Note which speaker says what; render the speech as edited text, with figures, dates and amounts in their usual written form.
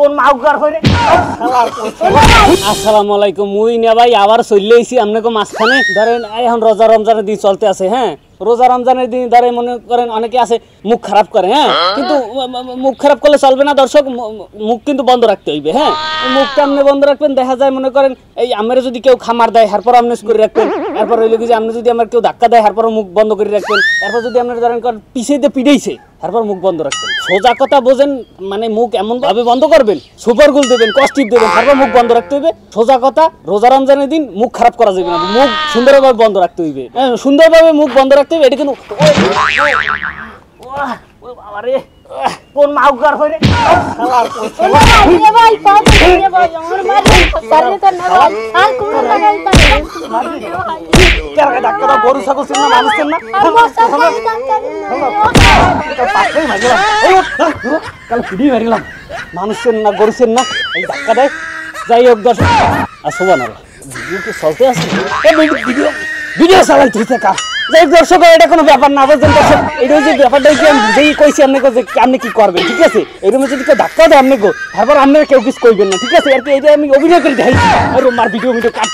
Speaker 1: কোন মাউগার হইরে আসসালামু আলাইকুম মুই না ভাই আবার চলে আইছি আপনাকে মাঝখানে ধরেন এখন রোজা রমজানের দিন চলতে আছে হ্যাঁ রোজা রমজানের দিন ধরে মনে করেন অনেকে আছে মুখ খারাপ করে হ্যাঁ কিন্তু মুখ খারাপ করলে চলবে না দর্শক মুখ কিন্তু বন্ধ রাখতে হইবে হ্যাঁ মুখটা আপনি বন্ধ রাখবেন দেখা যায় মনে করেন এই আমরা যদি কেউ খামার দেয় এরপর আপনি করে রাখবেন এরপর হইলো কি যে আপনি যদি আমার কেউ ধাক্কা দেয় এরপর মুখ বন্ধ করে রাখবেন এরপর যদি আপনি ধরেন পিছিয়ে দিয়ে পিড়াইছে এরপর মুখ বন্ধ রাখবেন সোজা কথা বোঝেন মানে মুখ এমন ভাবে বন্ধ করবেন সুপার গুল দেবেন কস্টিপ দেবেন তারপর মুখ বন্ধ রাখতে হইবে সোজা কথা রোজা রমজানের দিন মুখ খারাপ করা যাবে না মুখ সুন্দরভাবে বন্ধ রাখতে হইবে সুন্দরভাবে মুখ বন্ধ রাখতে হবে এটা কিন্তু বাবারে কোন মাউগার হইরে ভাই ভাই আমার মারি পারে তো না আর কোন লাগাই পারে কেন ডাক্তার গরু ছাগল চিন্না মানুষ চিন্না পাশেই মারিলাম কাল পিডি মারিলাম মানুষ চিন্না গরু চিন্না এই ধাক্কা দেয় যাই হোক দর্শক আর সুবহানাল্লাহ ভিডিও কি চলতে আছে এই ভিডিও চালাই তুই কা যাই দর্শক এটা কোনো ব্যাপার না বুঝছেন দর্শক এটা যে ব্যাপারটা কি আমি বুঝেই কইছি আপনাকে যে আপনি কি করবেন ঠিক আছে এরকম যদি কেউ ধাক্কা দেয় আপনাকে তারপর আপনারা কেউ কিছু কইবেন না ঠিক আছে আর কি এটা আমি অভিনয় করে দেখাইছি আর মার ভিডিও কাট